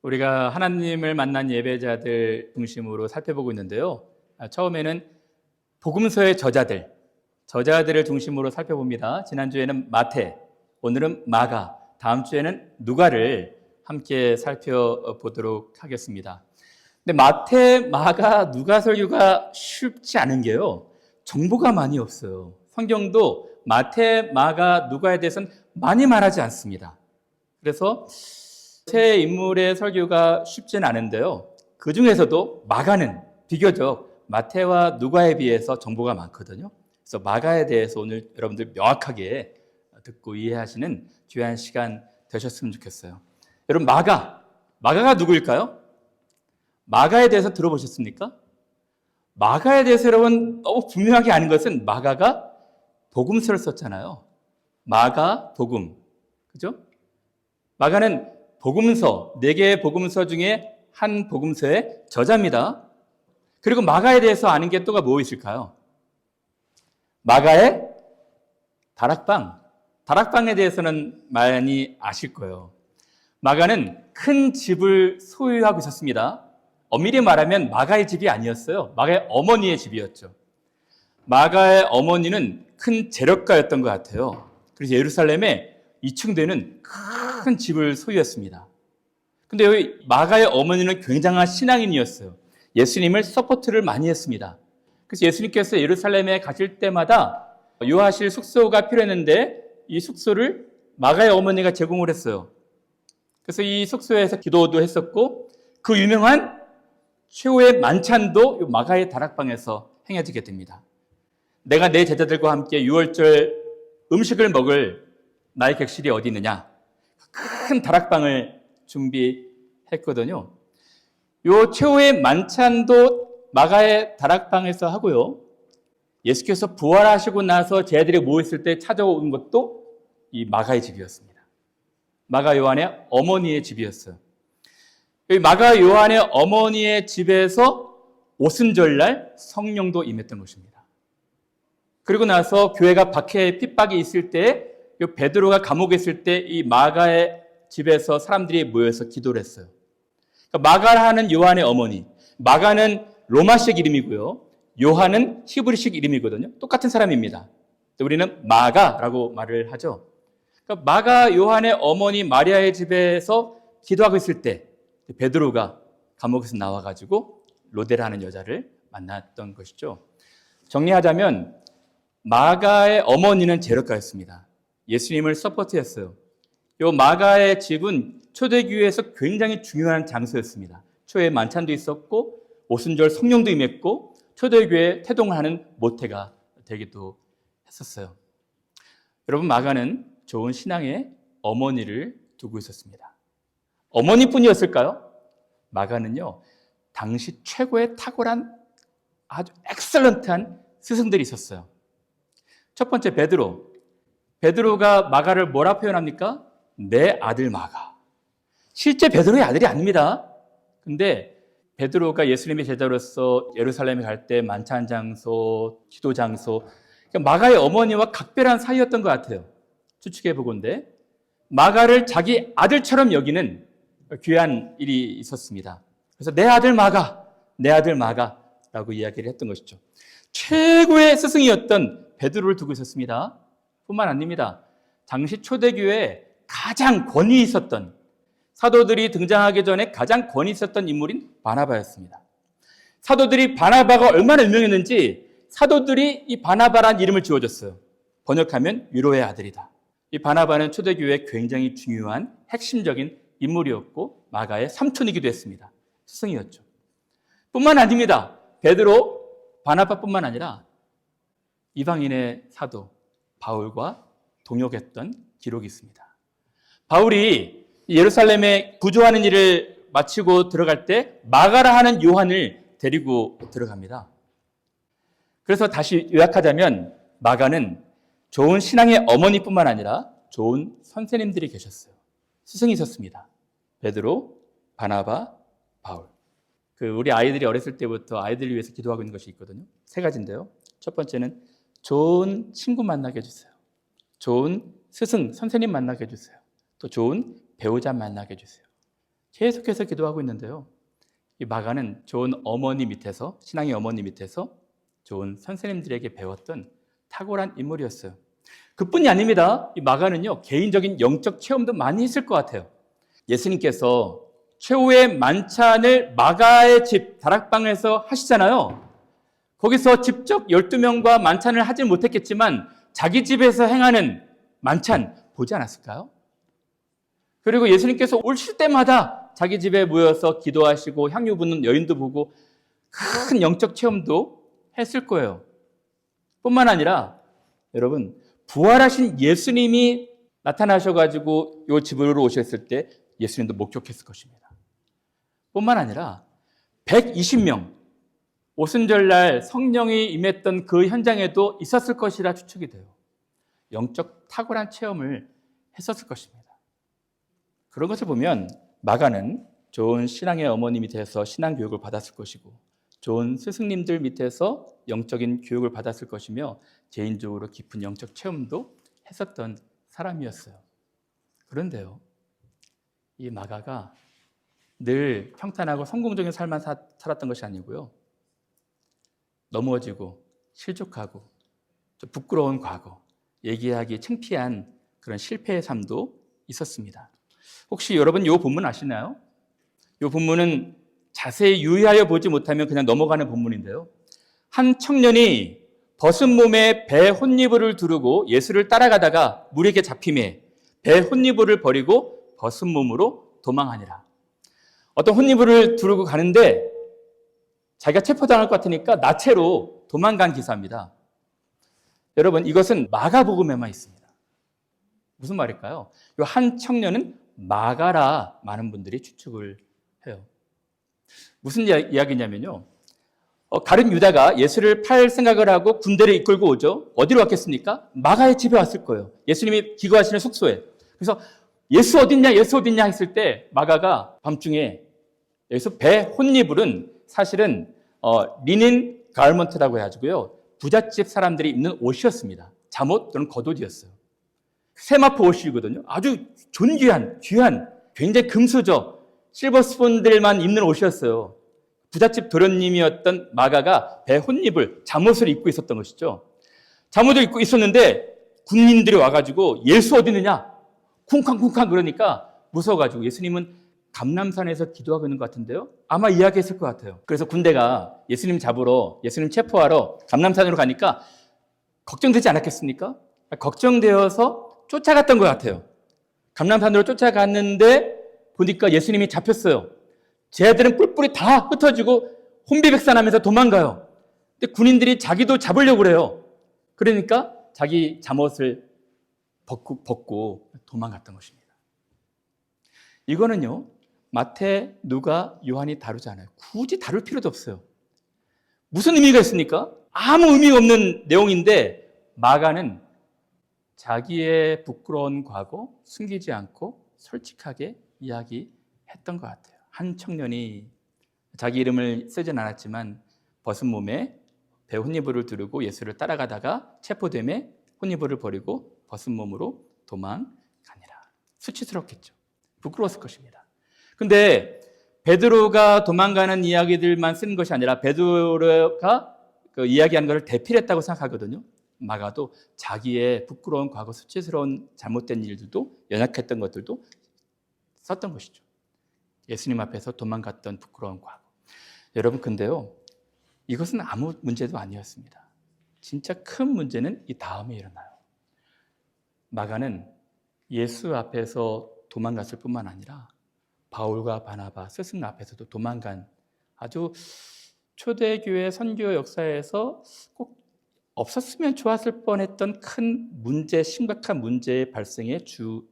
우리가 하나님을 만난 예배자들 중심으로 살펴보고 있는데요. 처음에는 복음서의 저자들을 중심으로 살펴봅니다. 지난주에는 마태, 오늘은 마가, 다음 주에는 누가를 함께 살펴보도록 하겠습니다. 근데 마태, 마가, 누가 설교가 쉽지 않은 게요. 정보가 많이 없어요. 성경도 마태, 마가, 누가에 대해서는 많이 말하지 않습니다. 그래서 세 인물의 설교가 쉽지는 않은데요. 그 중에서도 마가는 비교적 마태와 누가에 비해서 정보가 많거든요. 그래서 마가에 대해서 오늘 여러분들 명확하게 듣고 이해하시는 귀한 시간 되셨으면 좋겠어요. 여러분, 마가가 누구일까요? 마가에 대해서 들어보셨습니까? 마가에 대해서 여러분 너무 분명하게 아는 것은 마가가 복음서를 썼잖아요. 마가, 복음. 그죠? 마가는 복음서, 4개의 복음서 중에 한 복음서의 저자입니다. 그리고 마가에 대해서 아는 게 또가 뭐 있을까요? 마가의 다락방에 대해서는 많이 아실 거예요. 마가는 큰 집을 소유하고 있었습니다. 엄밀히 말하면 마가의 집이 아니었어요. 마가의 어머니의 집이었죠. 마가의 어머니는 큰 재력가였던 것 같아요. 그래서 예루살렘에 2층 되는 큰 집을 소유했습니다. 근데 여기 마가의 어머니는 굉장한 신앙인이었어요. 예수님을 서포트를 많이 했습니다. 그래서 예수님께서 예루살렘에 가실 때마다 유하실 숙소가 필요했는데 이 숙소를 마가의 어머니가 제공을 했어요. 그래서 이 숙소에서 기도도 했었고 그 유명한 최후의 만찬도 마가의 다락방에서 행해지게 됩니다. 내가 내 제자들과 함께 유월절 음식을 먹을 나의 객실이 어디 있느냐? 큰 다락방을 준비했거든요. 요 최후의 만찬도 마가의 다락방에서 하고요. 예수께서 부활하시고 나서 제자들이 모였을 때 찾아온 것도 이 마가의 집이었습니다. 마가 요한의 어머니의 집이었어요. 이 마가 요한의 어머니의 집에서 오순절날 성령도 임했던 것입니다. 그리고 나서 교회가 박해 핍박이 있을 때 이 베드로가 감옥에 있을 때 이 마가의 집에서 사람들이 모여서 기도를 했어요. 그러니까 마가라는 요한의 어머니, 마가는 로마식 이름이고요. 요한은 히브리식 이름이거든요. 똑같은 사람입니다. 우리는 마가라고 말을 하죠. 그러니까 마가 요한의 어머니 마리아의 집에서 기도하고 있을 때 베드로가 감옥에서 나와가지고 로데라는 여자를 만났던 것이죠. 정리하자면 마가의 어머니는 재력가였습니다. 예수님을 서포트했어요. 요 마가의 집은 초대교회에서 굉장히 중요한 장소였습니다. 초회 만찬도 있었고 오순절 성령도 임했고 초대교회에 태동하는 모태가 되기도 했었어요. 여러분, 마가는 좋은 신앙의 어머니를 두고 있었습니다. 어머니뿐이었을까요? 마가는요, 당시 최고의 탁월한 아주 엑셀런트한 스승들이 있었어요. 첫 번째 베드로가 마가를 뭐라 표현합니까? 내 아들 마가. 실제 베드로의 아들이 아닙니다. 근데 베드로가 예수님의 제자로서 예루살렘에 갈 때 만찬 장소, 기도 장소, 그러니까 마가의 어머니와 각별한 사이였던 것 같아요. 추측해 보건대 마가를 자기 아들처럼 여기는 귀한 일이 있었습니다. 그래서 내 아들 마가라고 이야기를 했던 것이죠. 최고의 스승이었던 베드로를 두고 있었습니다. 뿐만 아닙니다. 당시 초대교회에 가장 권위 있었던, 사도들이 등장하기 전에 가장 권위 있었던 인물인 바나바였습니다. 사도들이 바나바가 얼마나 유명했는지 사도들이 이 바나바라는 이름을 지어줬어요. 번역하면 위로의 아들이다. 이 바나바는 초대교회에 굉장히 중요한 핵심적인 인물이었고 마가의 삼촌이기도 했습니다. 스승이었죠. 뿐만 아닙니다. 베드로, 바나바뿐만 아니라 이방인의 사도 바울과 동역했던 기록이 있습니다. 바울이 예루살렘에 구조하는 일을 마치고 들어갈 때 마가라 하는 요한을 데리고 들어갑니다. 그래서 다시 요약하자면 마가는 좋은 신앙의 어머니뿐만 아니라 좋은 선생님들이 계셨어요. 스승이 있었습니다. 베드로, 바나바, 바울. 우리 아이들이 어렸을 때부터 아이들을 위해서 기도하고 있는 것이 있거든요. 3가지인데요. 첫 번째는 좋은 친구 만나게 해주세요. 좋은 스승, 선생님 만나게 해주세요. 또 좋은 배우자 만나게 해주세요. 계속해서 기도하고 있는데요. 이 마가는 좋은 어머니 밑에서, 신앙의 어머니 밑에서 좋은 선생님들에게 배웠던 탁월한 인물이었어요. 그뿐이 아닙니다. 이 마가는요, 개인적인 영적 체험도 많이 했을 것 같아요. 예수님께서 최후의 만찬을 마가의 집 다락방에서 하시잖아요. 거기서 직접 12명과 만찬을 하지 못했겠지만 자기 집에서 행하는 만찬 보지 않았을까요? 그리고 예수님께서 오실 때마다 자기 집에 모여서 기도하시고 향유 붓는 여인도 보고 큰 영적 체험도 했을 거예요. 뿐만 아니라 여러분, 부활하신 예수님이 나타나셔가지고 이 집으로 오셨을 때 예수님도 목격했을 것입니다. 뿐만 아니라 120명, 오순절날 성령이 임했던 그 현장에도 있었을 것이라 추측이 돼요. 영적 탁월한 체험을 했었을 것입니다. 그런 것을 보면 마가는 좋은 신앙의 어머니 밑에서 신앙 교육을 받았을 것이고 좋은 스승님들 밑에서 영적인 교육을 받았을 것이며 개인적으로 깊은 영적 체험도 했었던 사람이었어요. 그런데요, 이 마가가 늘 평탄하고 성공적인 삶만 살았던 것이 아니고요, 넘어지고 실족하고 좀 부끄러운 과거, 얘기하기 창피한 그런 실패의 삶도 있었습니다. 혹시 여러분 이 본문 아시나요? 이 본문은 자세히 유의하여 보지 못하면 그냥 넘어가는 본문인데요. 한 청년이 벗은 몸에 배 혼니부를 두르고 예수를 따라가다가 물에게 잡힘에 배 혼니부를 버리고 벗은 몸으로 도망하니라. 어떤 혼니부를 두르고 가는데 자기가 체포당할 것 같으니까 나체로 도망간 기사입니다. 여러분, 이것은 마가복음에만 있습니다. 무슨 말일까요? 이 한 청년은 마가라 많은 분들이 추측을 해요. 무슨 이야기냐면요, 가룟 유다가 예수를 팔 생각을 하고 군대를 이끌고 오죠. 어디로 왔겠습니까? 마가의 집에 왔을 거예요. 예수님이 기거하시는 숙소에. 그래서 예수 어딨냐, 예수 어딨냐 했을 때 마가가 밤중에 여기서 배 혼니불은 사실은 리닌 가르먼트라고 해가지고요, 부잣집 사람들이 입는 옷이었습니다. 잠옷 또는 겉옷이었어요. 세마포 옷이거든요. 아주 존귀한, 귀한, 굉장히 금수저, 실버스푼들만 입는 옷이었어요. 부잣집 도련님이었던 마가가 배 혼입을, 잠옷을 입고 있었던 것이죠. 잠옷을 입고 있었는데 군인들이 와가지고 예수 어디 있느냐? 쿵쾅쿵쾅 그러니까 무서워가지고 예수님은 감람산에서 기도하고 있는 것 같은데요. 아마 이야기했을 것 같아요. 그래서 군대가 예수님 잡으러, 예수님 체포하러 감람산으로 가니까 걱정되지 않았겠습니까? 걱정되어서 쫓아갔던 것 같아요. 감람산으로 쫓아갔는데 보니까 예수님이 잡혔어요. 쟤들은 뿔뿔이 다 흩어지고 혼비백산하면서 도망가요. 근데 군인들이 자기도 잡으려고 그래요. 그러니까 자기 잠옷을 벗고 도망갔던 것입니다. 이거는요, 마태, 누가, 요한이 다루지 않아요. 굳이 다룰 필요도 없어요. 무슨 의미가 있습니까? 아무 의미가 없는 내용인데 마가는 자기의 부끄러운 과거 숨기지 않고 솔직하게 이야기했던 것 같아요. 한 청년이 자기 이름을 쓰진 않았지만 벗은 몸에 배 혼니부를 두르고 예수를 따라가다가 체포됨에 혼니부를 버리고 벗은 몸으로 도망가니라. 수치스럽겠죠. 부끄러웠을 것입니다. 근데 베드로가 도망가는 이야기들만 쓰는 것이 아니라 베드로가 그 이야기하는 것을 대필했다고 생각하거든요. 마가도 자기의 부끄러운 과거, 수치스러운 잘못된 일들도, 연약했던 것들도 썼던 것이죠. 예수님 앞에서 도망갔던 부끄러운 과거. 여러분, 근데요, 이것은 아무 문제도 아니었습니다. 진짜 큰 문제는 이 다음에 일어나요. 마가는 예수 앞에서 도망갔을 뿐만 아니라 바울과 바나바 스승 앞에서도 도망간, 아주 초대교회 선교 역사에서 꼭 없었으면 좋았을 뻔했던 큰 문제, 심각한 문제의 발생의 주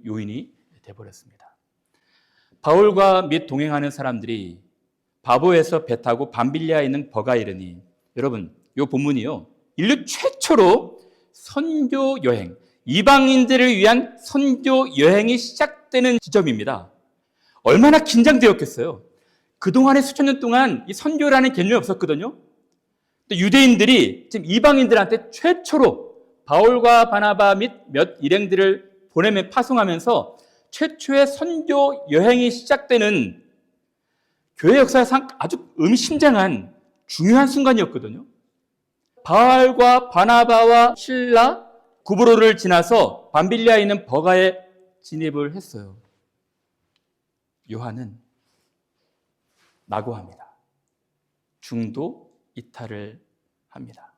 요인이 되어버렸습니다. 바울과 및 동행하는 사람들이 바보에서 배 타고 밤빌리아에 있는 버가 이르니, 여러분, 이 본문이요, 인류 최초로 선교 여행, 이방인들을 위한 선교 여행이 시작되는 지점입니다. 얼마나 긴장되었겠어요. 그동안의 수천 년 동안 이 선교라는 개념이 없었거든요. 또 유대인들이 지금 이방인들한테 최초로 바울과 바나바 및 몇 일행들을 보내며 파송하면서 최초의 선교 여행이 시작되는 교회 역사상 아주 의미심장한 중요한 순간이었거든요. 바울과 바나바와 실라, 구브로를 지나서 밤빌리아에 있는 버가에 진입을 했어요. 요한은 낙오합니다. 중도 이탈을 합니다.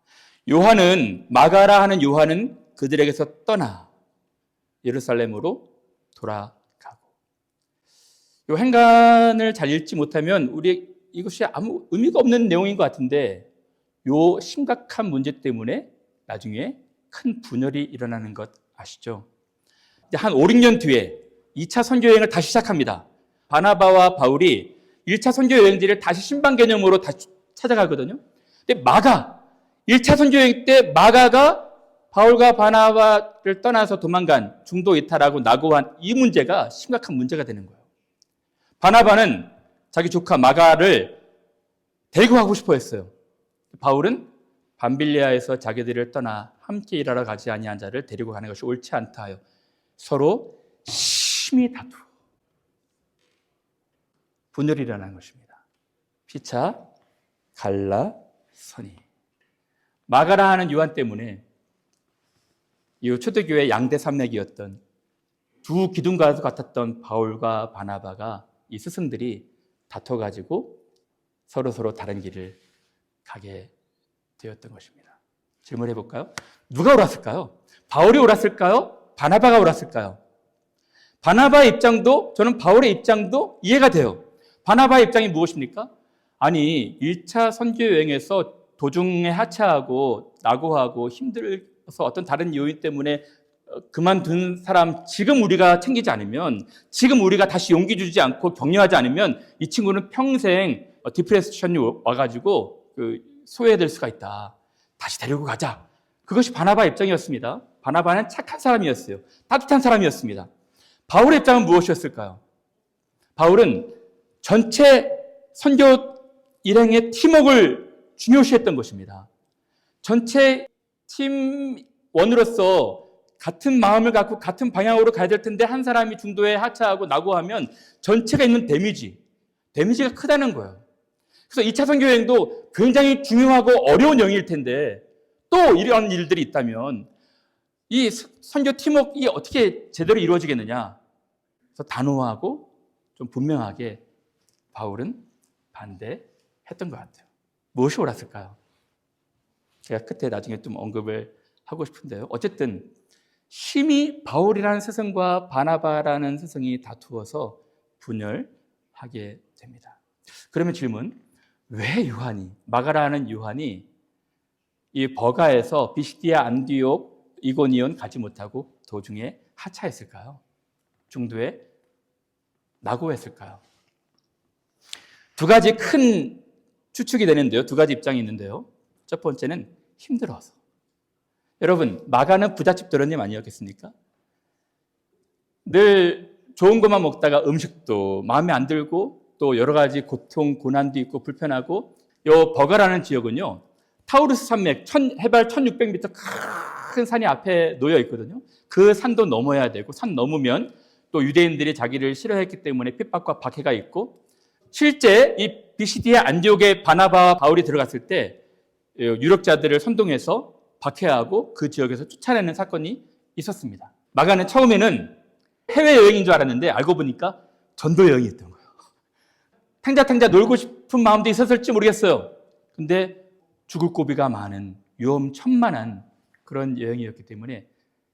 요한은, 마가라 하는 요한은 그들에게서 떠나 예루살렘으로 돌아가고, 요 행간을 잘 읽지 못하면 우리 이것이 아무 의미가 없는 내용인 것 같은데, 요 심각한 문제 때문에 나중에 큰 분열이 일어나는 것 아시죠? 한 5, 6년 뒤에 2차 선교 여행을 다시 시작합니다. 바나바와 바울이 1차 선교 여행지를 다시 신방 개념으로 다시 찾아가거든요. 근데 마가, 1차 선교 여행 때 마가가 바울과 바나바를 떠나서 도망간, 중도 이탈하고 낙오한 이 문제가 심각한 문제가 되는 거예요. 바나바는 자기 조카 마가를 데리고 가고 싶어 했어요. 바울은 밤빌리아에서 자기들을 떠나 함께 일하러 가지 아니한 자를 데리고 가는 것이 옳지 않다 하여 서로 심히 다투어 분열이 일어난 것입니다. 피차 갈라서니. 마가라 하는 요한 때문에 이 초대교회 양대 산맥이었던 두 기둥과도 같았던 바울과 바나바가, 이 스승들이 다퉈가지고 서로 다른 길을 가게 되었던 것입니다. 질문해 볼까요? 누가 옳았을까요? 바울이 옳았을까요? 바나바가 옳았을까요? 바나바의 입장도, 저는 바울의 입장도 이해가 돼요. 바나바의 입장이 무엇입니까? 아니, 1차 선교 여행에서 도중에 하차하고 낙오하고 힘들어서 어떤 다른 요인 때문에 그만둔 사람 지금 우리가 챙기지 않으면, 지금 우리가 다시 용기 주지 않고 격려하지 않으면 이 친구는 평생 디프레션이 와가지고 소외될 수가 있다. 다시 데리고 가자. 그것이 바나바 입장이었습니다. 바나바는 착한 사람이었어요. 따뜻한 사람이었습니다. 바울의 입장은 무엇이었을까요? 바울은 전체 선교 일행의 팀워크를 중요시했던 것입니다. 전체 팀원으로서 같은 마음을 갖고 같은 방향으로 가야 될 텐데 한 사람이 중도에 하차하고 낙오하면 전체가 있는 데미지가 크다는 거예요. 그래서 2차 선교 여행도 굉장히 중요하고 어려운 여행일 텐데 또 이런 일들이 있다면 이 선교 팀워크가 어떻게 제대로 이루어지겠느냐. 그래서 단호하고 좀 분명하게 바울은 반대했던 것 같아요. 무엇이 옳았을까요? 제가 끝에 나중에 좀 언급을 하고 싶은데요. 어쨌든 심히 바울이라는 스승과 바나바라는 스승이 다투어서 분열하게 됩니다. 그러면 질문, 왜 요한이, 마가라는 요한이 이 버가에서 비시디아, 안디옥, 이고니온 가지 못하고 도중에 하차했을까요? 중도에 낙오했을까요? 두 가지 큰 추측이 되는데요. 두 가지 입장이 있는데요. 첫 번째는 힘들어서. 여러분, 마가는 부잣집 도련님 아니었겠습니까? 늘 좋은 것만 먹다가 음식도 마음에 안 들고 또 여러 가지 고통, 고난도 있고 불편하고, 요 버가라는 지역은요, 타우루스 산맥, 해발 1600m 큰 산이 앞에 놓여 있거든요. 그 산도 넘어야 되고, 산 넘으면 또 유대인들이 자기를 싫어했기 때문에 핍박과 박해가 있고, 실제 이 비시디아 안디옥에 바나바와 바울이 들어갔을 때 유력자들을 선동해서 박해하고 그 지역에서 쫓아내는 사건이 있었습니다. 마가는 처음에는 해외여행인 줄 알았는데 알고 보니까 전도여행이었던 거예요. 탱자탱자 놀고 싶은 마음도 있었을지 모르겠어요. 근데 죽을 고비가 많은 위험천만한 그런 여행이었기 때문에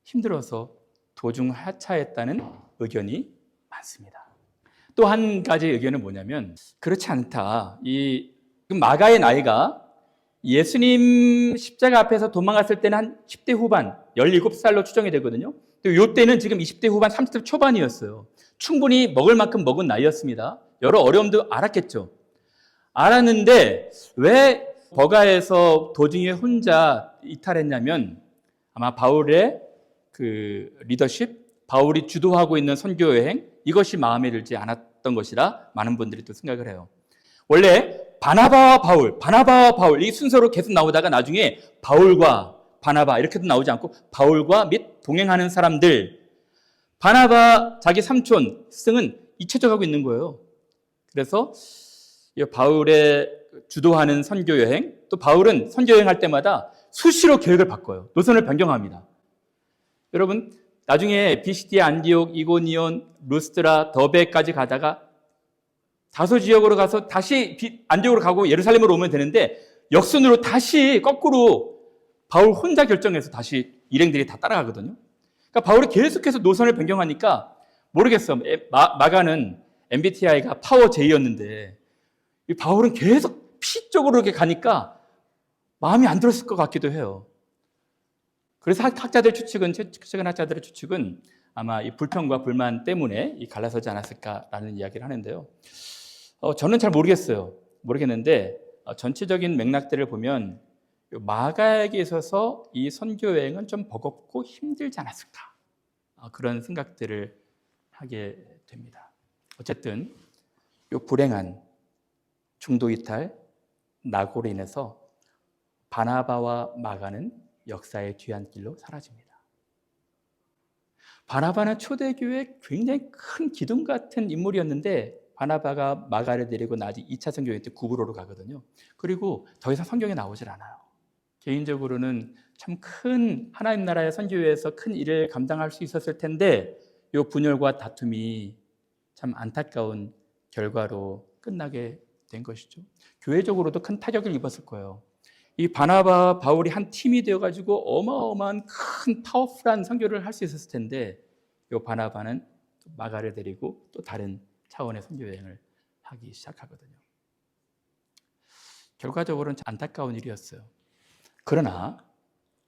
힘들어서 도중 하차했다는 의견이 많습니다. 또 한 가지 의견은 뭐냐면, 그렇지 않다. 이 마가의 나이가 예수님 십자가 앞에서 도망갔을 때는 한 10대 후반, 17살로 추정이 되거든요. 이 때는 지금 20대 후반, 30대 초반이었어요. 충분히 먹을 만큼 먹은 나이였습니다. 여러 어려움도 알았겠죠. 알았는데 왜 버가에서 도중에 혼자 이탈했냐면, 아마 바울의 그 리더십, 바울이 주도하고 있는 선교 여행, 이것이 마음에 들지 않았던 것이라 많은 분들이 또 생각을 해요. 원래 바나바와 바울 이 순서로 계속 나오다가 나중에 바울과 바나바 이렇게도 나오지 않고 바울과 및 동행하는 사람들, 바나바 자기 삼촌 스승은 잊혀져 가고 있는 거예요. 그래서 바울의 주도하는 선교 여행, 또 바울은 선교 여행할 때마다 수시로 계획을 바꿔요. 노선을 변경합니다. 여러분, 나중에 비시디아, 안디옥, 이고니온, 루스드라, 더베까지 가다가 다소 지역으로 가서 다시 안디옥으로 가고 예루살렘으로 오면 되는데 역순으로 다시 거꾸로 바울 혼자 결정해서 다시 일행들이 다 따라가거든요. 그러니까 바울이 계속해서 노선을 변경하니까 모르겠어. 마가는 MBTI가 파워 J였는데 이 바울은 계속 P 쪽으로 이렇게 가니까 마음이 안 들었을 것 같기도 해요. 그래서 최근 학자들의 추측은 아마 이 불평과 불만 때문에 이 갈라서지 않았을까라는 이야기를 하는데요. 저는 잘 모르겠는데 전체적인 맥락들을 보면 마가에게 있어서 이 선교 여행은 좀 버겁고 힘들지 않았을까 그런 생각들을 하게 됩니다. 어쨌든 이 불행한 중도 이탈 낙오로 인해서 바나바와 마가는 역사의 뒤안길로 사라집니다. 바나바는 초대교회의 굉장히 큰 기둥 같은 인물이었는데 바나바가 마가를 데리고 나중에 2차 선교여행 때 구브로로 가거든요. 그리고 더 이상 성경에 나오질 않아요. 개인적으로는 참 큰 하나님 나라의 선교회에서 큰 일을 감당할 수 있었을 텐데 이 분열과 다툼이 참 안타까운 결과로 끝나게 된 것이죠. 교회적으로도 큰 타격을 입었을 거예요. 이 바나바, 바울이 한 팀이 되어가지고 어마어마한 큰 파워풀한 선교를 할 수 있었을 텐데 이 바나바는 마가를 데리고 또 다른 차원의 선교여행을 하기 시작하거든요. 결과적으로는 안타까운 일이었어요. 그러나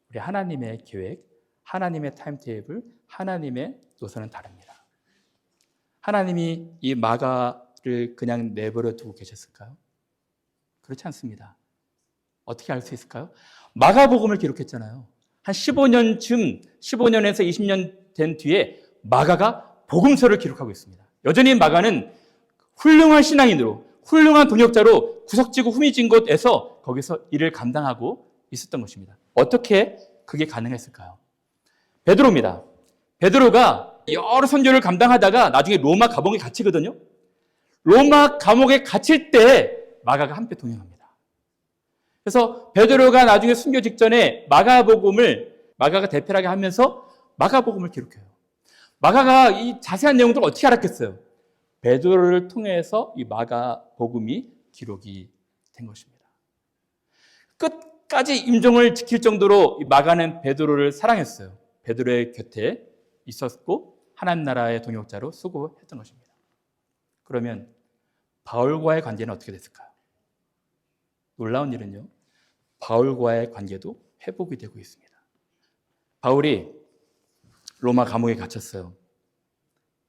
우리 하나님의 계획, 하나님의 타임테이블, 하나님의 노선은 다릅니다. 하나님이 이 마가를 그냥 내버려 두고 계셨을까요? 그렇지 않습니다. 어떻게 알 수 있을까요? 마가복음을 기록했잖아요. 한 15년에서 20년 된 뒤에 마가가 복음서를 기록하고 있습니다. 여전히 마가는 훌륭한 신앙인으로, 훌륭한 동역자로 구석지고 후미진 곳에서 거기서 일을 감당하고 있었던 것입니다. 어떻게 그게 가능했을까요? 베드로입니다. 베드로가 여러 선교를 감당하다가 나중에 로마 감옥에 갇히거든요. 로마 감옥에 갇힐 때 마가가 함께 동행합니다. 그래서 베드로가 나중에 순교 직전에 마가가 대표하게 하면서 마가복음을 기록해요. 마가가 이 자세한 내용들을 어떻게 알았겠어요? 베드로를 통해서 이 마가복음이 기록이 된 것입니다. 끝까지 임종을 지킬 정도로 마가는 베드로를 사랑했어요. 베드로의 곁에 있었고 하나님 나라의 동역자로 수고했던 것입니다. 그러면 바울과의 관계는 어떻게 됐을까요? 놀라운 일은요. 바울과의 관계도 회복이 되고 있습니다. 바울이 로마 감옥에 갇혔어요.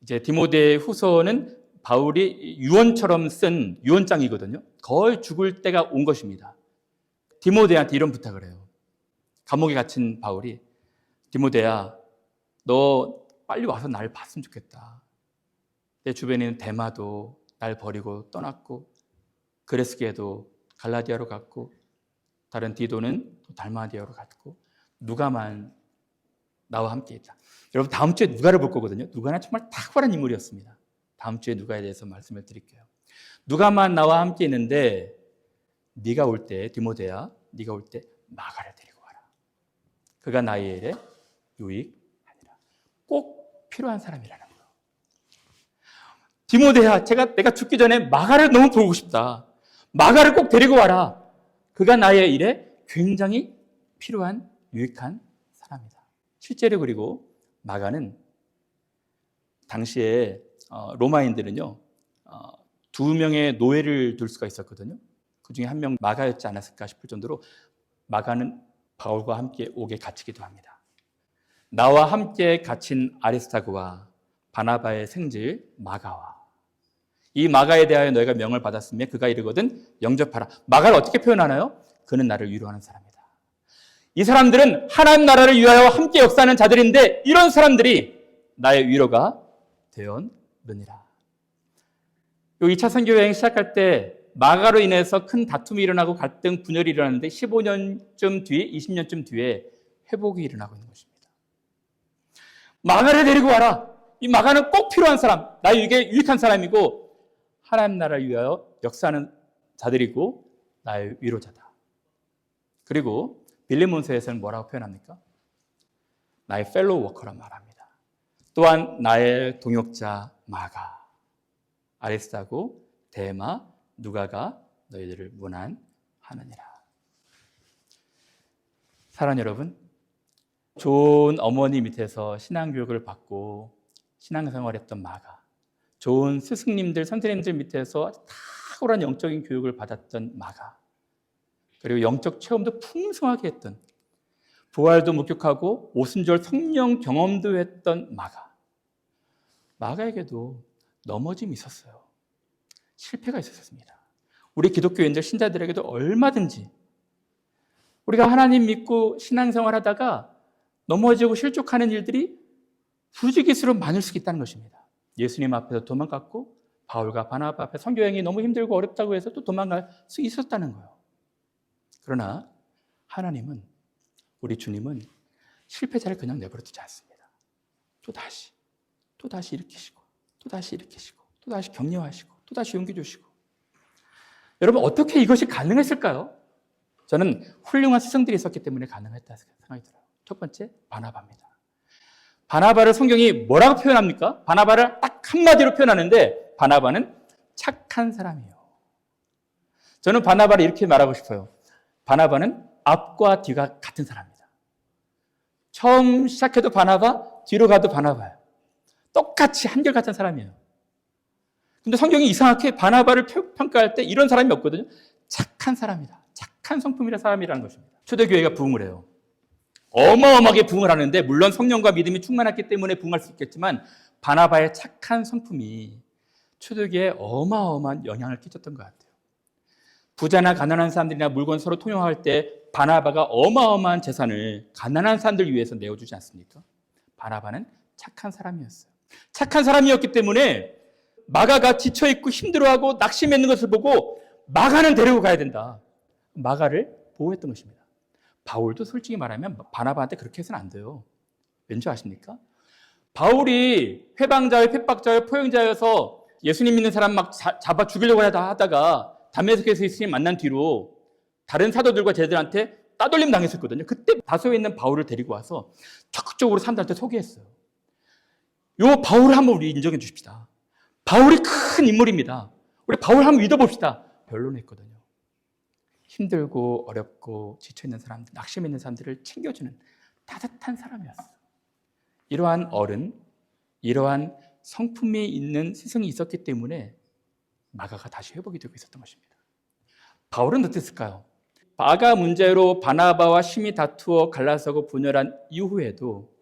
이제 디모데 후서는 바울이 유언처럼 쓴 유언장이거든요. 거의 죽을 때가 온 것입니다. 디모데한테 이런 부탁을 해요. 감옥에 갇힌 바울이 디모데야, 너 빨리 와서 날 봤으면 좋겠다. 내 주변에 있는 데마도 날 버리고 떠났고 그레스게도 갈라디아로 갔고 다른 디도는 달마디아로 갔고 누가만 나와 함께 있다. 여러분 다음 주에 누가를 볼 거거든요. 누가는 정말 탁월한 인물이었습니다. 다음 주에 누가에 대해서 말씀을 드릴게요. 누가만 나와 함께 있는데 네가 올 때 디모데야, 네가 올 때 마가를 데리고 와라. 그가 나의 일에 유익하니라. 꼭 필요한 사람이라는 거예요. 디모데야, 내가 죽기 전에 마가를 너무 보고 싶다. 마가를 꼭 데리고 와라. 그가 나의 일에 굉장히 필요한 유익한 사람이다. 실제로 그리고 마가는 당시에 로마인들은요 2명의 노예를 둘 수가 있었거든요. 그 중에 한 명 마가였지 않았을까 싶을 정도로 마가는 바울과 함께 옥에 갇히기도 합니다. 나와 함께 갇힌 아리스타고와 바나바의 생질 마가와 이 마가에 대하여 너희가 명을 받았으며 그가 이르거든 영접하라. 마가를 어떻게 표현하나요? 그는 나를 위로하는 사람이다. 이 사람들은 하나님 나라를 위하여 함께 역사하는 자들인데 이런 사람들이 나의 위로가 되었느니라. 이 2차 선교여행 시작할 때 마가로 인해서 큰 다툼이 일어나고 갈등, 분열이 일어나는데 15년쯤 뒤에, 20년쯤 뒤에 회복이 일어나고 있는 것입니다. 마가를 데리고 와라. 이 마가는 꼭 필요한 사람, 나에게 유익한 사람이고 하나님 나라를 위하여 역사하는 자들이고 나의 위로자다. 그리고 빌레몬서에서는 뭐라고 표현합니까? 나의 펠로우 워커란 말합니다. 또한 나의 동역자 마가, 아리스타고 데마, 누가가 너희들을 문안하느니라. 사랑하는 여러분, 좋은 어머니 밑에서 신앙교육을 받고 신앙생활했던 마가, 좋은 스승님들, 선생님들 밑에서 탁월한 영적인 교육을 받았던 마가, 그리고 영적 체험도 풍성하게 했던, 부활도 목격하고 오순절 성령 경험도 했던 마가에게도 넘어짐이 있었어요. 실패가 있었습니다. 우리 기독교인들 신자들에게도 얼마든지 우리가 하나님 믿고 신앙생활 하다가 넘어지고 실족하는 일들이 부지기수로 많을 수 있다는 것입니다. 예수님 앞에서 도망갔고 바울과 바나바 앞에 선교행이 너무 힘들고 어렵다고 해서 또 도망갈 수 있었다는 거예요. 그러나 하나님은, 우리 주님은 실패자를 그냥 내버려 두지 않습니다. 또다시 일으키시고 또다시 일으키시고 또다시 격려하시고 또다시 용기 주시고. 여러분, 어떻게 이것이 가능했을까요? 저는 훌륭한 스승들이 있었기 때문에 가능했다 생각이 들어요. 첫 번째, 바나바입니다. 바나바를 성경이 뭐라고 표현합니까? 바나바를 딱 한마디로 표현하는데 바나바는 착한 사람이에요. 저는 바나바를 이렇게 말하고 싶어요. 바나바는 앞과 뒤가 같은 사람입니다. 처음 시작해도 바나바, 뒤로 가도 바나바예요. 똑같이 한결같은 사람이에요. 근데 성경이 이상하게 바나바를 평가할 때 이런 사람이 없거든요. 착한 사람이다. 착한 성품이라는 사람이라는 것입니다. 초대교회가 부흥을 해요. 어마어마하게 부흥을 하는데 물론 성령과 믿음이 충만했기 때문에 부흥할 수 있겠지만 바나바의 착한 성품이 초대교회에 어마어마한 영향을 끼쳤던 것 같아요. 부자나 가난한 사람들이나 물건 서로 통용할 때 바나바가 어마어마한 재산을 가난한 사람들 위해서 내어주지 않습니까? 바나바는 착한 사람이었어요. 착한 사람이었기 때문에 마가가 지쳐있고 힘들어하고 낙심했는 것을 보고 마가는 데리고 가야 된다. 마가를 보호했던 것입니다. 바울도 솔직히 말하면 바나바한테 그렇게 해서는 안 돼요. 왠지 아십니까? 바울이 회방자여 핍박자여 포용자여서 예수님 믿는 사람 막 잡아 죽이려고 하다가 다메섹에서 예수님 만난 뒤로 다른 사도들과 제자들한테 따돌림 당했었거든요. 그때 다소에 있는 바울을 데리고 와서 적극적으로 사람들한테 소개했어요. 요 바울을 한번 우리 인정해 주십시다. 바울이 큰 인물입니다. 우리 바울 한번 믿어봅시다. 변론했거든요. 힘들고 어렵고 지쳐있는 사람들, 낙심 있는 사람들을 챙겨주는 따뜻한 사람이었어요. 이러한 어른, 이러한 성품이 있는 스승이 있었기 때문에 마가가 다시 회복이 되고 있었던 것입니다. 바울은 어땠을까요? 마가 문제로 바나바와 심히 다투어 갈라서고 분열한 이후에도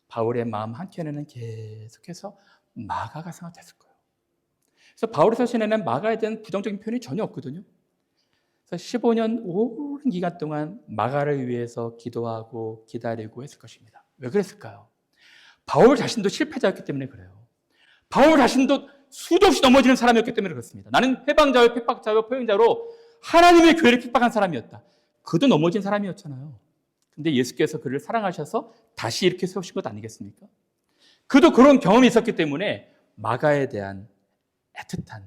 바울의 마음 한켠에는 계속해서 마가가 생각됐을 거예요. 그래서 바울의 서신에는 마가에 대한 부정적인 표현이 전혀 없거든요. 그래서 15년 오랜 기간 동안 마가를 위해서 기도하고 기다리고 했을 것입니다. 왜 그랬을까요? 바울 자신도 실패자였기 때문에 그래요. 바울 자신도 수도 없이 넘어지는 사람이었기 때문에 그렇습니다. 나는 회방자요, 핍박자요, 포용자로 하나님의 교회를 핍박한 사람이었다. 그도 넘어진 사람이었잖아요. 근데 예수께서 그를 사랑하셔서 다시 이렇게 세우신 것 아니겠습니까? 그도 그런 경험이 있었기 때문에 마가에 대한 애틋한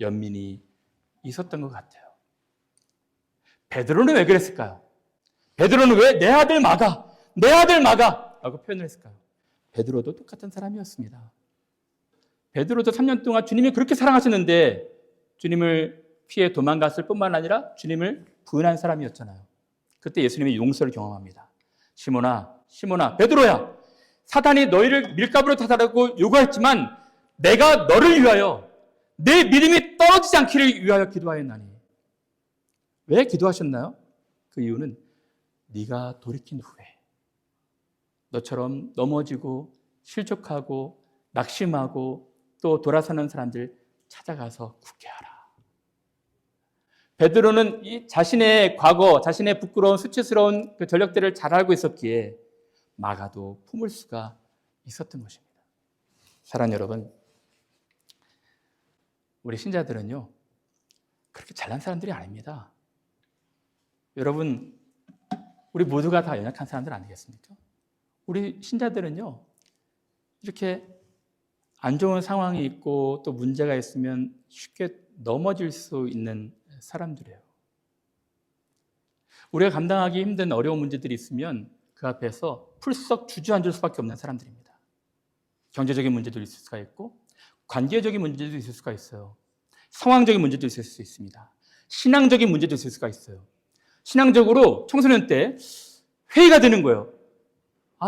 연민이 있었던 것 같아요. 베드로는 왜 그랬을까요? 베드로는 왜 내 아들 마가, 내 아들 마가 라고 표현을 했을까요? 베드로도 똑같은 사람이었습니다. 베드로도 3년 동안 주님이 그렇게 사랑하셨는데 주님을 피해 도망갔을 뿐만 아니라 주님을 부인한 사람이었잖아요. 그때 예수님이 용서를 경험합니다. 시몬아, 시몬아, 베드로야, 사단이 너희를 밀가부로 타달라고 요구했지만 내가 너를 위하여 내 믿음이 떨어지지 않기를 위하여 기도하였나니. 왜 기도하셨나요? 그 이유는 네가 돌이킨 후에 너처럼 넘어지고 실족하고 낙심하고 또 돌아서는 사람들 찾아가서 굳게 하라. 베드로는 이 자신의 과거, 자신의 부끄러운 수치스러운 그 전력들을 잘 알고 있었기에 마가도 품을 수가 있었던 것입니다. 사랑하는 여러분, 우리 신자들은요 그렇게 잘난 사람들이 아닙니다. 여러분, 우리 모두가 다 연약한 사람들 아니겠습니까? 우리 신자들은요 이렇게 안 좋은 상황이 있고 또 문제가 있으면 쉽게 넘어질 수 있는 사람들이에요. 우리가 감당하기 힘든 어려운 문제들이 있으면 그 앞에서 풀썩 주저앉을 수밖에 없는 사람들입니다. 경제적인 문제도 있을 수가 있고 관계적인 문제도 있을 수가 있어요. 상황적인 문제도 있을 수 있습니다. 신앙적인 문제도 있을 수가 있어요. 신앙적으로 청소년 때 회의가 되는 거예요.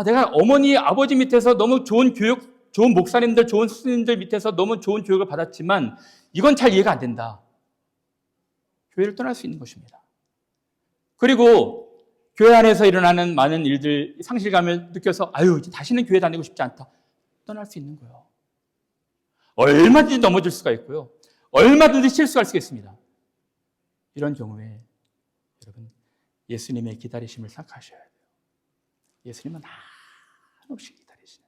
내가 어머니, 아버지 밑에서 너무 좋은 교육, 좋은 목사님들, 좋은 스님들 밑에서 너무 좋은 교육을 받았지만 이건 잘 이해가 안 된다. 교회를 떠날 수 있는 것입니다. 그리고 교회 안에서 일어나는 많은 일들, 상실감을 느껴서 이제 다시는 교회 다니고 싶지 않다. 떠날 수 있는 거예요. 얼마든지 넘어질 수가 있고요. 얼마든지 실수할 수가 있습니다. 이런 경우에 여러분 예수님의 기다리심을 생각하셔야 돼요. 예수님은 한없이 기다리시는,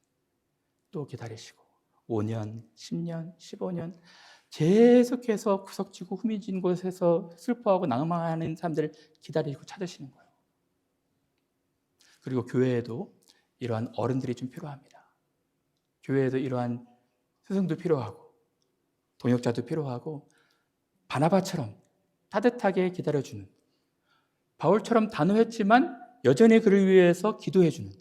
또 기다리시고 5년, 10년, 15년 계속해서 구석지고 후미진 곳에서 슬퍼하고 낭망하는 사람들을 기다리고 찾으시는 거예요. 그리고 교회에도 이러한 어른들이 좀 필요합니다. 교회에도 이러한 스승도 필요하고 동역자도 필요하고 바나바처럼 따뜻하게 기다려주는, 바울처럼 단호했지만 여전히 그를 위해서 기도해주는,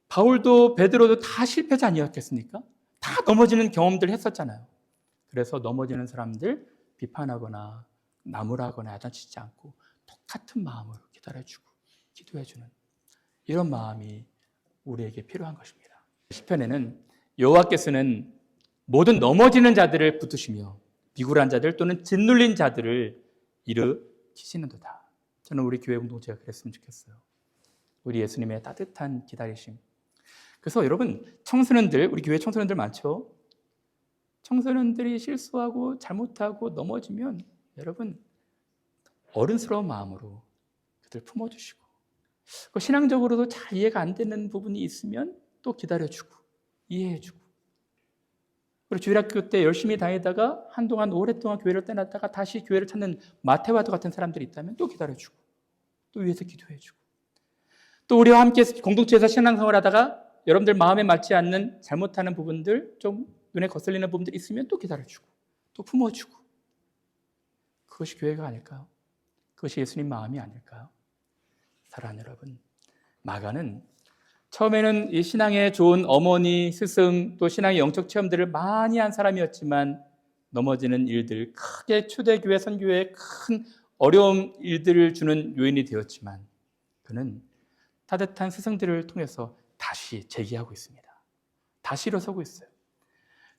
바울도 베드로도 다 실패자 아니었겠습니까? 다 넘어지는 경험들을 했었잖아요. 그래서 넘어지는 사람들 비판하거나 나무라거나 야단치지 않고 똑같은 마음으로 기다려주고 기도해주는 이런 마음이 우리에게 필요한 것입니다. 시편에는 여호와께서는 모든 넘어지는 자들을 붙드시며 비굴한 자들 또는 짓눌린 자들을 일으키시는도다. 저는 우리 교회 공동체가 그랬으면 좋겠어요. 우리 예수님의 따뜻한 기다리심. 그래서 여러분 청소년들, 우리 교회 청소년들 많죠? 청소년들이 실수하고 잘못하고 넘어지면 여러분 어른스러운 마음으로 그들 품어주시고, 신앙적으로도 잘 이해가 안 되는 부분이 있으면 또 기다려주고 이해해주고, 그리고 주일학교 때 열심히 다니다가 한동안 오랫동안 교회를 떠났다가 다시 교회를 찾는 마태와도 같은 사람들이 있다면 또 기다려주고 또 위해서 기도해주고, 또 우리와 함께 공동체에서 신앙생활 하다가 여러분들 마음에 맞지 않는 잘못하는 부분들, 좀 눈에 거슬리는 부분들이 있으면 또 기다려주고 또 품어주고, 그것이 교회가 아닐까요? 그것이 예수님 마음이 아닐까요? 사랑하는 여러분, 마가는 처음에는 이 신앙에 좋은 어머니, 스승, 또 신앙의 영적 체험들을 많이 한 사람이었지만 넘어지는 일들, 크게 초대교회 선교회에 큰 어려운 일들을 주는 요인이 되었지만 그는 따뜻한 스승들을 통해서 다시 재기하고 있습니다. 다시 일어서고 있어요.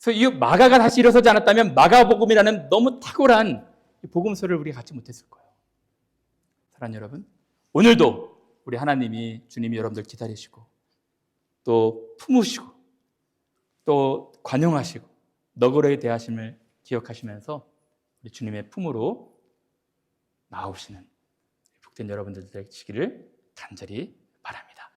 그래서 이 마가가 다시 일어서지 않았다면 마가복음이라는 너무 탁월한 복음서를 우리가 갖지 못했을 거예요. 사랑하는 여러분, 오늘도 우리 하나님이, 주님이 여러분들 기다리시고 또 품으시고 또 관용하시고 너그러이 대하심을 기억하시면서 우리 주님의 품으로 나오시는 복된 여러분들 되시기를 간절히